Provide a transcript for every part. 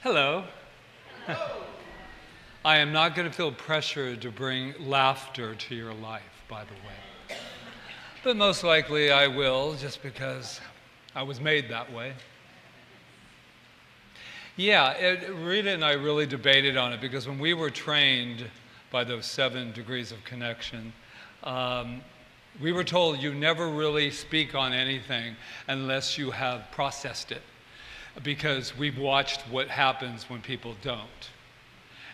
Hello. I am not going to feel pressure to bring laughter to your life, by the way. But most likely I will, just because I was made that way. Yeah, Rita and I really debated on it, because when we were trained by those 7 degrees of connection, we were told you never really speak on anything unless you have processed it, because we've watched what happens when people don't.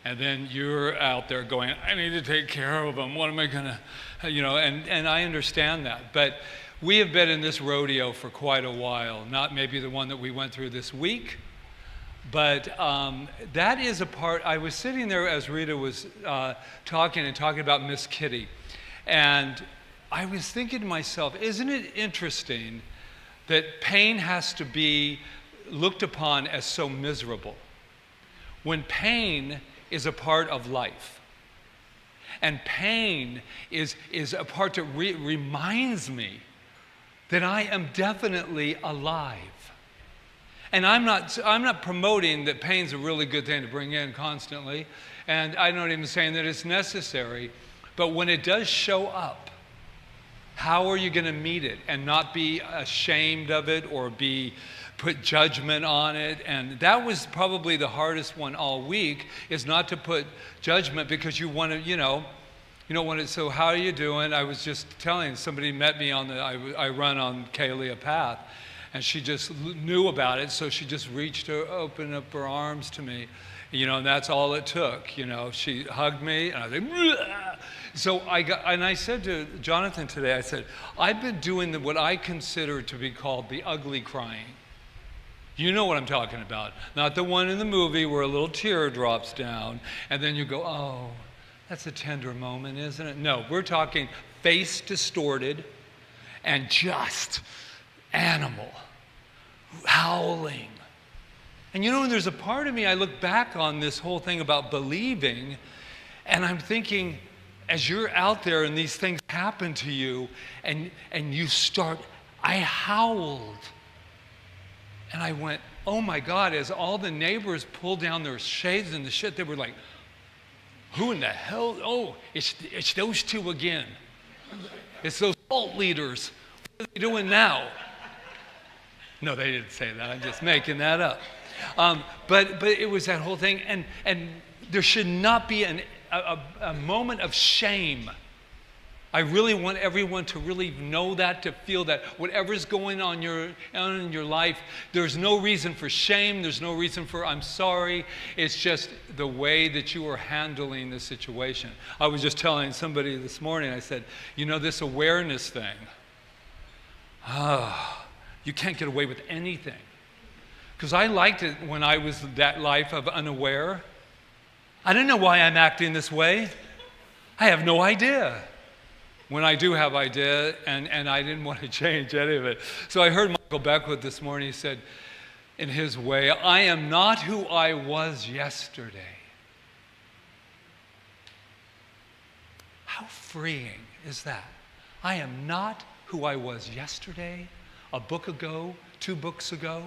And then you're out there going, I need to take care of them. What am I going to, and I understand that. But we have been in this rodeo for quite a while, not maybe the one that we went through this week, but that is a part. I was sitting there as Rita was talking about Miss Kitty, and I was thinking to myself, isn't it interesting that pain has to be looked upon as so miserable, when pain is a part of life, and pain is a part that reminds me that I am definitely alive. And I'm not promoting that pain's a really good thing to bring in constantly, and I'm not even saying that it's necessary, but when it does show up, how are you going to meet it and not be ashamed of it or put judgment on it? And that was probably the hardest one all week, is not to put judgment, because you want to, you don't want to. So how are you doing? I was just telling somebody met me on I run on Kaua'i path, and she just knew about it, so she just reached to open up her arms to me, and that's all it took. She hugged me, and I was like, bleh. So I said to Jonathan today, I said, I've been doing what I consider to be called the ugly crying. You know what I'm talking about. Not the one in the movie where a little tear drops down, and then you go, oh, that's a tender moment, isn't it? No, we're talking face distorted and just animal, howling. And there's a part of me, I look back on this whole thing about believing, and I'm thinking, as you're out there and these things happen to you, and you start, I howled. And I went, oh my God, as all the neighbors pulled down their shades and the shit, they were like, who in the hell? Oh, it's those two again. It's those cult leaders. What are they doing now? No, they didn't say that. I'm just making that up. But it was that whole thing. And there should not be a moment of shame. I really want everyone to really know that, to feel that whatever's going on in your life, there's no reason for shame. There's no reason for I'm sorry. It's just the way that you are handling the situation. I was just telling somebody this morning, I said, this awareness thing, you can't get away with anything. Because I liked it when I was that life of unaware. I don't know why I'm acting this way. I have no idea. When I do have idea, and I didn't want to change any of it. So I heard Michael Beckwith this morning. He said, in his way, I am not who I was yesterday. How freeing is that? I am not who I was yesterday, a book ago, 2 books ago.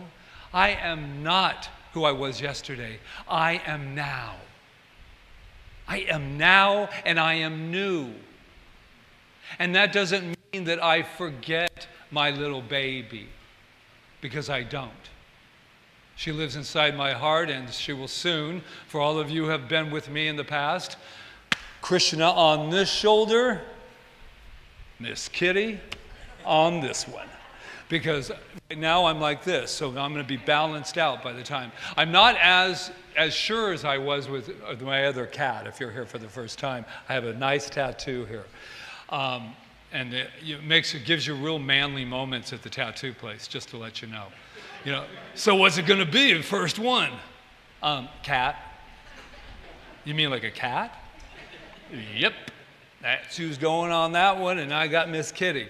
I am not who I was yesterday. I am now. I am now, and I am new. And that doesn't mean that I forget my little baby, because I don't. She lives inside my heart, and she will soon, for all of you who have been with me in the past, Krishna on this shoulder, Miss Kitty on this one. Because right now I'm like this, so I'm going to be balanced out by the time. I'm not as sure as I was with my other cat. If you're here for the first time, I have a nice tattoo here. And it gives you real manly moments at the tattoo place, just to let you know. So what's it going to be, the first one? Cat. You mean like a cat? Yep. That's who's going on that one, and I got Miss Kitty.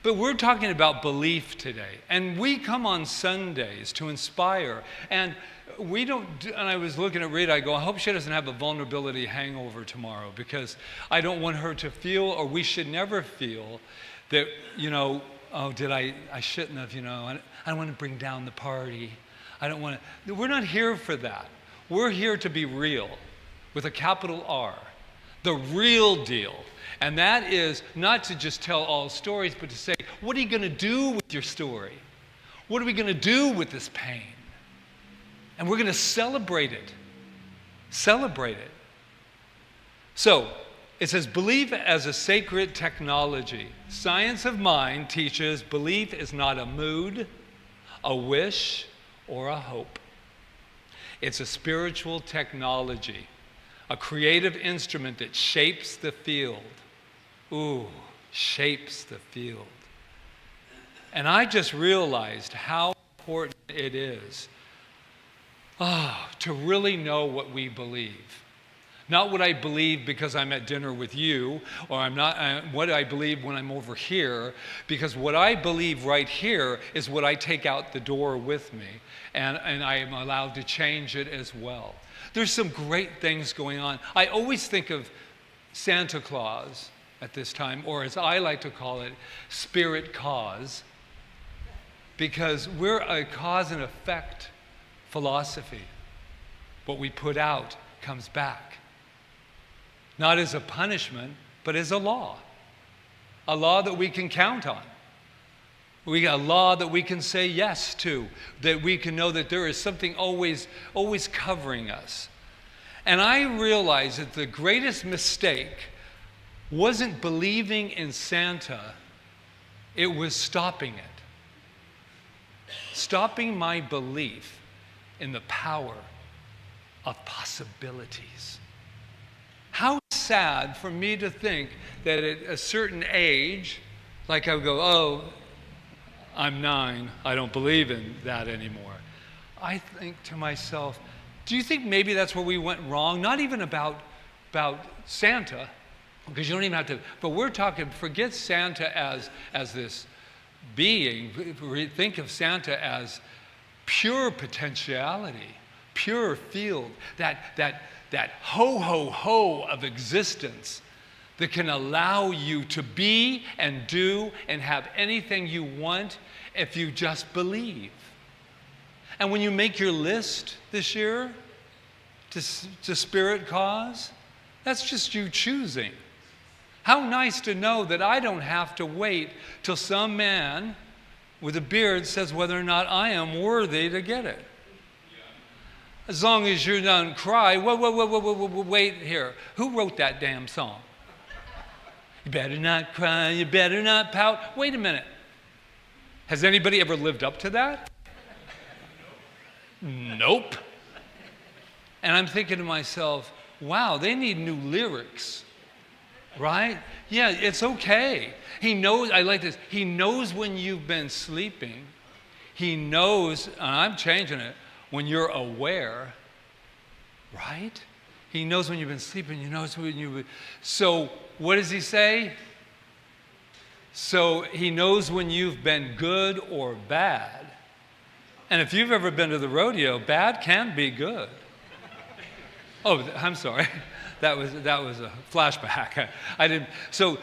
But we're talking about belief today. And we come on Sundays to inspire. And we don't, and I was looking at Rita, I go, I hope she doesn't have a vulnerability hangover tomorrow, because I don't want her to feel, or we should never feel, that, oh, I shouldn't have, I don't want to bring down the party. I don't want to, we're not here for that. We're here to be real, with a capital R, the real deal. And that is not to just tell all stories, but to say, what are you going to do with your story? What are we going to do with this pain? And we're going to celebrate it. Celebrate it. So, it says, belief as a sacred technology. Science of mind teaches belief is not a mood, a wish, or a hope. It's a spiritual technology, a creative instrument that shapes the field. Ooh, shapes the field. And I just realized how important it is to really know what we believe. Not what I believe because I'm at dinner with you, or what I believe when I'm over here, because what I believe right here is what I take out the door with me, and I am allowed to change it as well. There's some great things going on. I always think of Santa Claus at this time, or as I like to call it, spirit cause, because we're a cause and effect philosophy. What we put out comes back. Not as a punishment, but as a law that we can count on. We got a law that we can say yes to, that we can know that there is something always covering us. And I realized that the greatest mistake wasn't believing in Santa, it was stopping it. Stopping my belief in the power of possibilities. How sad for me to think that at a certain age, like I would go, oh, I'm 9, I don't believe in that anymore. I think to myself, do you think maybe that's where we went wrong? Not even about Santa, because you don't even have to, but we're talking, forget Santa as this being. Think of Santa as pure potentiality, pure field, that ho of existence that can allow you to be and do and have anything you want if you just believe. And when you make your list this year to Spirit Cause, that's just you choosing. How nice to know that I don't have to wait till some man with a beard says whether or not I am worthy to get it. As long as you don't cry, wait here. Who wrote that damn song? You better not cry, you better not pout. Wait a minute. Has anybody ever lived up to that? Nope. And I'm thinking to myself, wow, they need new lyrics, right? Yeah, it's okay. He knows, I like this, he knows when you've been sleeping. He knows, and I'm changing it, when you're aware, right? He knows when you've been sleeping. He knows when you've been... So what does he say? So he knows when you've been good or bad. And if you've ever been to the rodeo, bad can be good. Oh, I'm sorry. That was a flashback. I didn't. So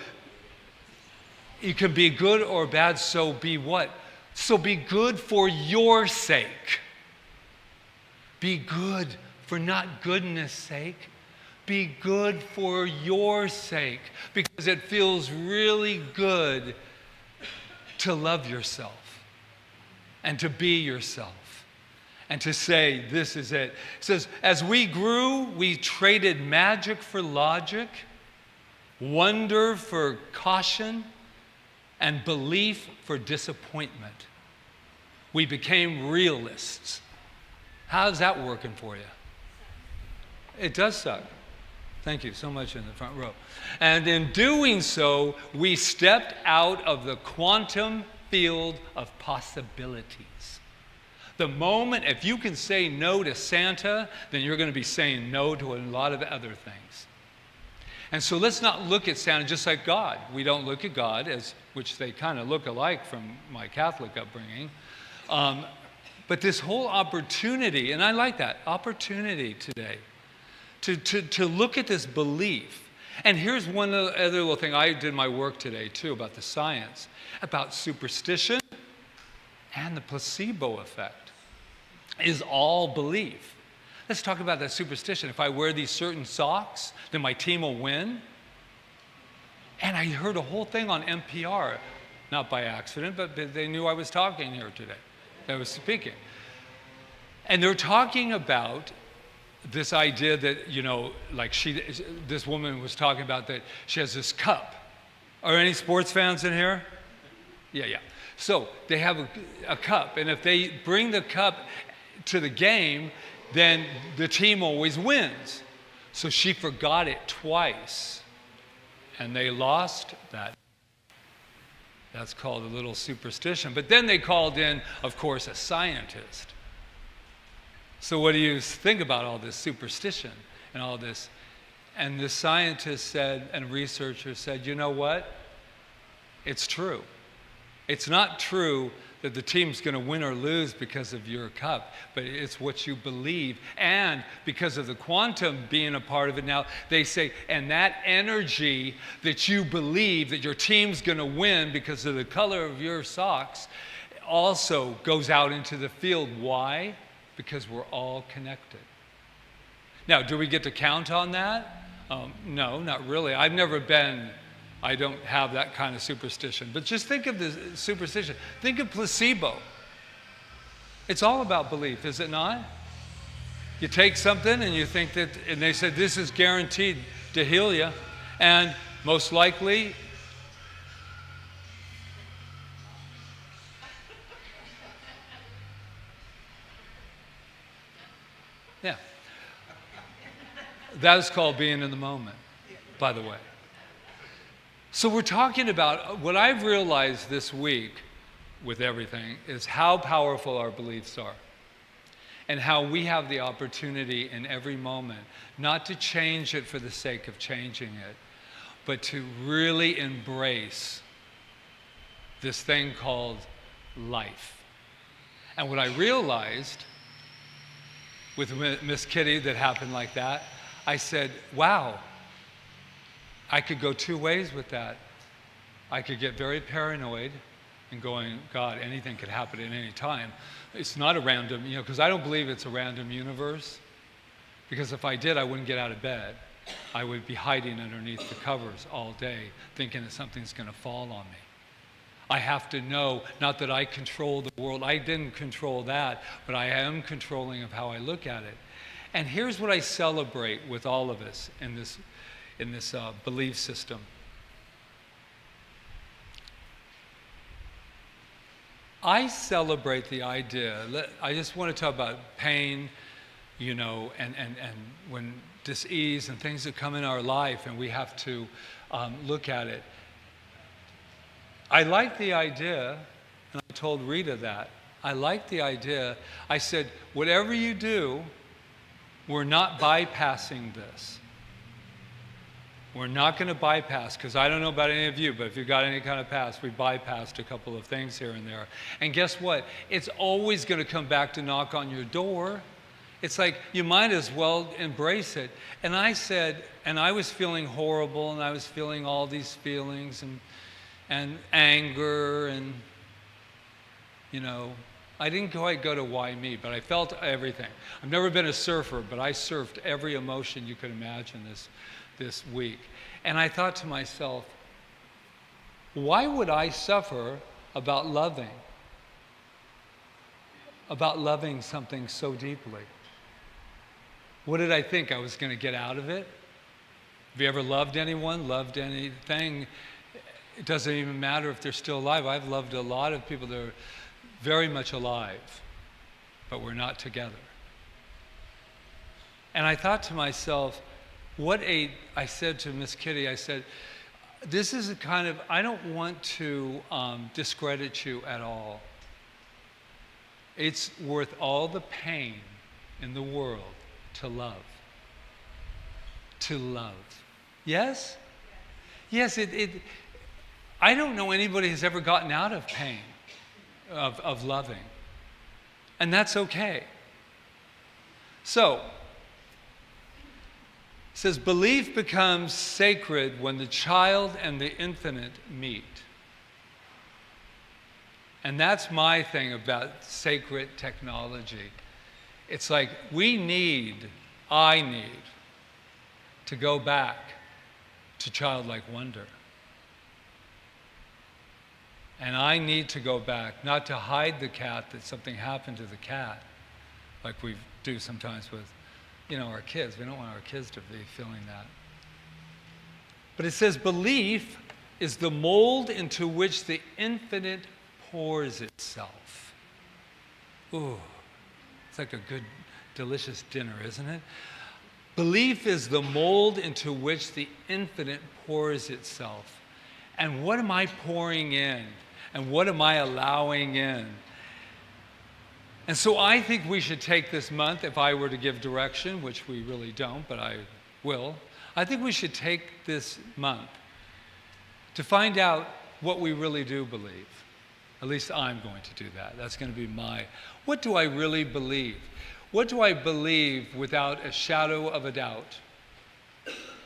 you can be good or bad. So be what? So be good for your sake. Be good for not goodness sake. Be good for your sake, because it feels really good to love yourself and to be yourself and to say, this is it. It says, as we grew, we traded magic for logic, wonder for caution, and belief for disappointment. We became realists. How's that working for you? It does suck. Thank you so much in the front row. And in doing so, we stepped out of the quantum field of possibilities. The moment, if you can say no to Santa, then you're going to be saying no to a lot of other things. And so let's not look at Santa just like God. We don't look at God, as which they kind of look alike from my Catholic upbringing. But this whole opportunity, and I like that, opportunity today, to look at this belief. And here's one other little thing. I did my work today, too, about the science, about superstition and the placebo effect is all belief. Let's talk about that superstition. If I wear these certain socks, then my team will win. And I heard a whole thing on NPR, not by accident, but they knew I was talking here today. I was speaking. And they're talking about this idea that, like this woman was talking about that she has this cup. Are any sports fans in here? Yeah. So they have a cup, and if they bring the cup to the game, then the team always wins. So she forgot it twice, and they lost that. That's called a little superstition. But then they called in, of course, a scientist. So what do you think about all this superstition and all this? And the scientist said, and researchers said, you know what? It's true. It's not true that the team's going to win or lose because of your cup, but it's what you believe. And because of the quantum being a part of it now, they say, and that energy that you believe that your team's going to win because of the color of your socks also goes out into the field. Why? Because we're all connected. Now, do we get to count on that? No, not really. I don't have that kind of superstition. But just think of the superstition. Think of placebo. It's all about belief, is it not? You take something and you think that, and they said this is guaranteed to heal you, and most likely, yeah. That is called being in the moment, by the way. So we're talking about, what I've realized this week with everything is how powerful our beliefs are, and how we have the opportunity in every moment not to change it for the sake of changing it, but to really embrace this thing called life. And what I realized with Miss Kitty that happened like that, I said, wow, I could go two ways with that. I could get very paranoid and going, God, anything could happen at any time. It's not a random, because I don't believe it's a random universe. Because if I did, I wouldn't get out of bed. I would be hiding underneath the covers all day, thinking that something's going to fall on me. I have to know, not that I control the world. I didn't control that, but I am controlling of how I look at it. And here's what I celebrate with all of us in this belief system. I celebrate the idea. I just want to talk about pain, and when dis-ease and things that come in our life, and we have to look at it. I like the idea, and I told Rita that. I like the idea. I said, whatever you do, we're not bypassing this. We're not going to bypass, because I don't know about any of you, but if you've got any kind of past, we bypassed a couple of things here and there. And guess what? It's always going to come back to knock on your door. It's like, you might as well embrace it. And I said, and I was feeling horrible, and I was feeling all these feelings, and anger, and, I didn't quite go to why me, but I felt everything. I've never been a surfer, but I surfed every emotion you could imagine this week. And I thought to myself, why would I suffer about loving something so deeply? What did I think? I was going to get out of it? Have you ever loved anyone, loved anything? It doesn't even matter if they're still alive. I've loved a lot of people that are very much alive, but we're not together. And I thought to myself, I said to Miss Kitty, I said, this is a kind of, I don't want to discredit you at all. It's worth all the pain in the world to love. To love. Yes? Yes, I don't know anybody who's ever gotten out of pain, of loving. And that's okay. So, it says, belief becomes sacred when the child and the infinite meet. And that's my thing about sacred technology, It's like I need to go back to childlike wonder. And I need to go back, not to hide the cat that something happened to the cat, like we do sometimes with, our kids. We don't want our kids to be feeling that. But it says, belief is the mold into which the infinite pours itself. Ooh, it's like a good, delicious dinner, isn't it? Belief is the mold into which the infinite pours itself. And what am I pouring in? And what am I allowing in? And so I think we should take this month, if I were to give direction, which we really don't, but I will, I think we should take this month to find out what we really do believe. At least I'm going to do that. That's going to be what do I really believe? What do I believe without a shadow of a doubt?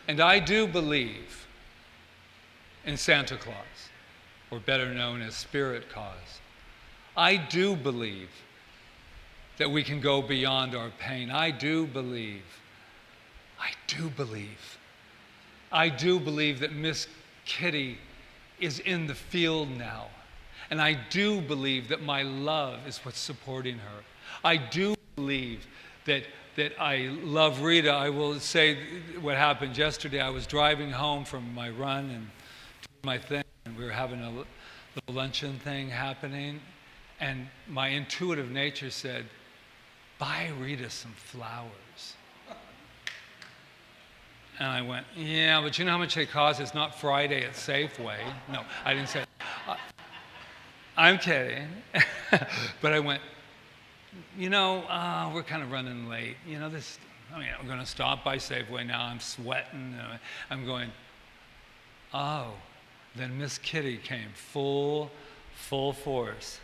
And I do believe in Santa Claus, or better known as Spirit Cause. I do believe that we can go beyond our pain. I do believe that Miss Kitty is in the field now. And I do believe that my love is what's supporting her. I do believe that I love Rita. I will say what happened yesterday. I was driving home from my run and doing my thing, and we were having a little luncheon thing happening, and my intuitive nature said, buy Rita some flowers. And I went, yeah, but you know how much they cost? It's not Friday at Safeway. No, I didn't say I'm kidding. But I went, we're kind of running late. I'm going to stop by Safeway now. I'm sweating. I'm going, oh. Then Miss Kitty came full force.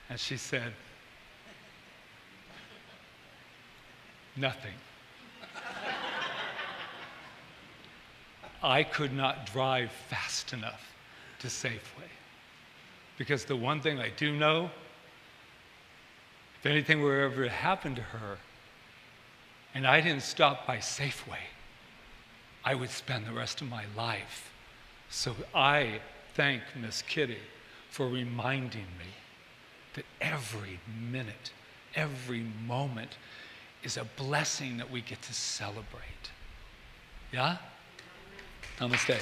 And she said, nothing. I could not drive fast enough to Safeway. Because the one thing I do know, if anything were ever to happen to her, and I didn't stop by Safeway, I would spend the rest of my life. So I thank Miss Kitty for reminding me that every minute, every moment is a blessing that we get to celebrate. Yeah? Namaste.